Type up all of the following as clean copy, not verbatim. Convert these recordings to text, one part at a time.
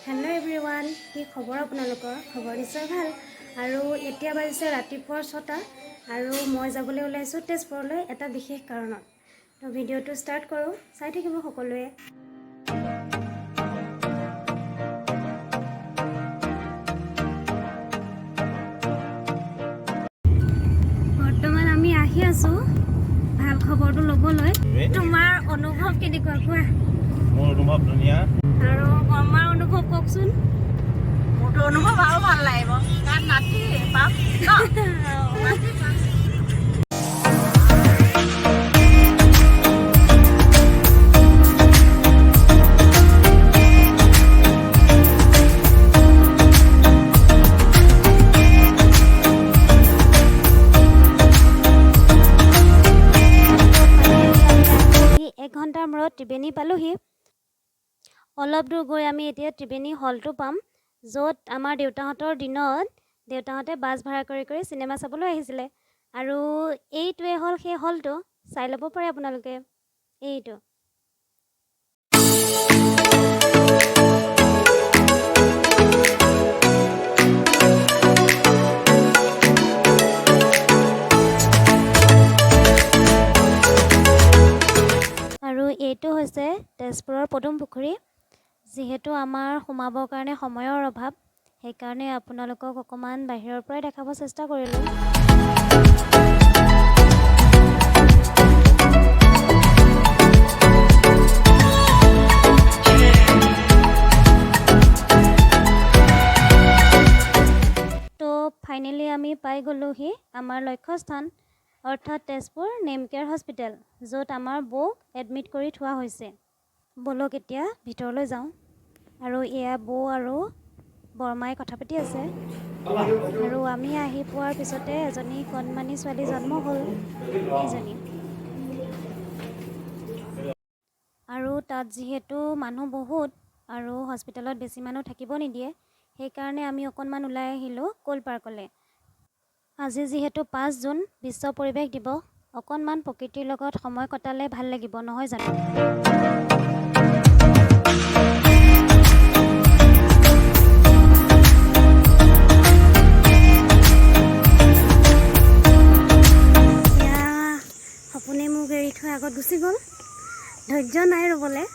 Hello' everyone, কি খবৰ আপোনালোকৰ? খবৰ নিশ্চয় ভাল। আৰু এতিয়া বাজিছে ৰাতিপুৱা 6টা আৰু মই যাবলৈ ওলাইছোঁ তেজপুৰলৈ এটা বিশেষ কাৰণত। তো ভিডিঅ'টো ষ্টাৰ্ট কৰোঁ, চাই থাকিব সকলোৱে। বৰ্তমান আমি আহি আছোঁ ভাল খবৰটো ল'বলৈ। তোমাৰ অনুভৱ কেনেকুৱা কোৱা? মোৰ অনুভৱ ধুনীয়া। আৰু আমাৰ অনুভৱ কওকচোন। মোৰতো অনুভৱ আৰু ভাল লাগিব কাৰণ নাতি পাম ঘণ্টাৰ মূৰত ত্ৰিবেণী পালোহি। অলপ দূৰ গৈ আমি এতিয়া ত্ৰিবেণী হলটো পাম, য'ত আমাৰ দেউতাহঁতৰ দিনত দেউতাহঁতে বাছ ভাড়া কৰি চিনেমা চাবলৈ আহিছিলে। আৰু এইটোৱে হ'ল সেই হলটো, চাই ল'ব পাৰে আপোনালোকে। এইটো এইটো হৈছে তেজপুৰৰ পদুম পুখুৰী। যিহেতু আমাৰ সোমাবৰ কাৰণে সময়ৰ অভাৱ, সেইকাৰণে আপোনালোকক অকণমান বাহিৰৰ পৰাই দেখাব চেষ্টা কৰিলোঁ। তো ফাইনেলি আমি পাই গ'লোহি আমাৰ লক্ষ্যস্থান, অৰ্থাৎ তেজপুৰ নেম কেয়াৰ হস্পিটেল, য'ত আমাৰ বৌক এডমিট কৰি থোৱা হৈছে। ব'লক এতিয়া ভিতৰলৈ যাওঁ। আৰু এয়া বৌ আৰু বৰমাই কথা পাতি আছে। আৰু আমি আহি পোৱাৰ পিছতে এজনী কণমানি ছোৱালী জন্ম হ'ল, এইজনী। আৰু তাত যিহেতু মানুহ বহুত আৰু হস্পিটেলত বেছি মানুহ থাকিব নিদিয়ে, সেইকাৰণে আমি অকণমান ওলাই আহিলোঁ ক'ল পাৰ্কলৈ। আজি যিহেতু 5 জুন বিশ্ব পৰিৱেশ দিৱস, অকণমান প্ৰকৃতিৰ লগত সময় কটালে ভাল লাগিব, নহয় জানো? সপোনে মোক এৰি থৈ আগত গুচি গ'ল, ধৈৰ্য নাই ৰ'বলৈ।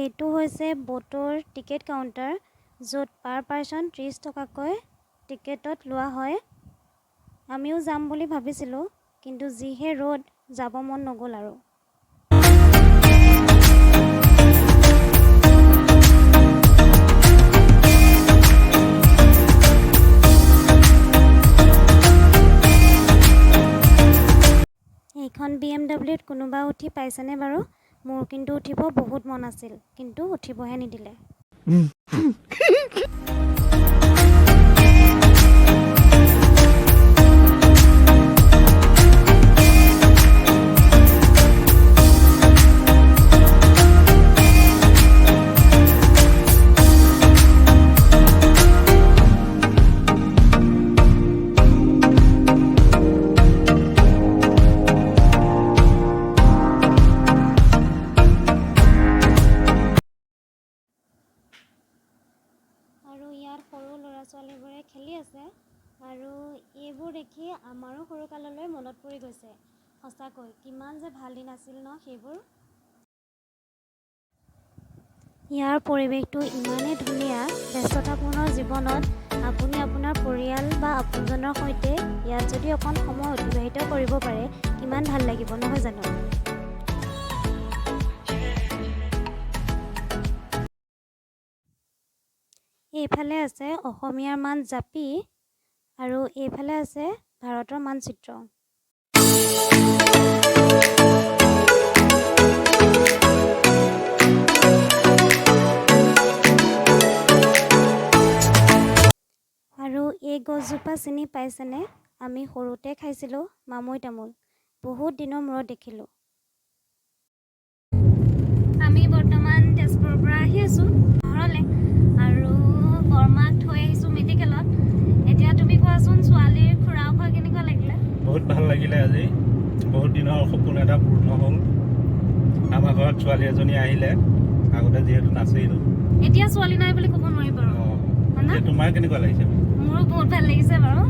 এইটো হৈছে ব'টৰ টিকেট কাউণ্টাৰ, য'ত পাৰ পাৰ্চন 30 টকাকৈ টিকেটত লোৱা হয়। আমিও যাম বুলি ভাবিছিলোঁ, কিন্তু যিহে ৰ'দ, যাব মন নগ'ল আৰু। এইখন BMW-ত কোনোবা উঠি পাইছেনে বাৰু? মোৰ কিন্তু উঠিব বহুত মন আছিল, কিন্তু উঠিবহে নিদিলে। আৰু ইয়াত সৰু ল'ৰা-ছোৱালীবোৰে খেলি আছে, আৰু এইবোৰ দেখি আমাৰো সৰুকাললৈ মনত পৰি গৈছে। সঁচাকৈ কিমান যে ভাল দিন আছিল ন সেইবোৰ। ইয়াৰ পৰিৱেশটো ইমানেই ধুনীয়া, ব্যস্ততাপূৰ্ণ জীৱনত আপুনি আপোনাৰ পৰিয়াল বা আপোনজনৰ সৈতে ইয়াত যদি অকণ সময় অতিবাহিত কৰিব পাৰে, কিমান ভাল লাগিব, নহয় জানো? এইফালে আছে অসমীয়াৰ মান জাপি আৰু এইফালে আছে ভাৰতৰ মানচিত্ৰ। আৰু এই গছজোপা চিনি পাইছেনে? আমি সৰুতে খাইছিলোঁ মামৈ তামোল। বহুত দিনৰ মূৰত দেখিলোঁ। আমি বৰ্তমান তেজপুৰৰ পৰা আহি আছোঁ ঘৰলৈ আৰু বৰমাক থৈ আহিছোঁ মেডিকেলত। এতিয়া তুমি কোৱাচোন ছোৱালীৰ খুৰা খোৱা কেনেকুৱা লাগিলে? বহুত ভাল লাগিলে আজি। বহুত দিনৰ সপোন এটা পূৰ্ণ হ'ল। আমাৰ ঘৰত ছোৱালী এজনী আহিলে, আগতে যিহেতু নাছিল। এতিয়া ছোৱালী নাই বুলি ক'ব নোৱাৰি বাৰু। তোমাৰ কেনেকুৱা লাগিছে? মোৰো বহুত ভাল লাগিছে বাৰু।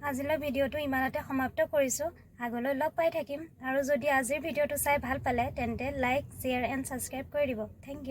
আজিলৈ ভিডিঅ'টো ইমানতে সমাপ্ত কৰিছোঁ। আগলৈ লগ পাই থাকিম আৰু যদি আজিৰ ভিডিঅ'টো চাই ভাল পালে তেন্তে লাইক, শ্বেয়াৰ এণ্ড ছাবস্ক্ৰাইব কৰি দিব। Thank U.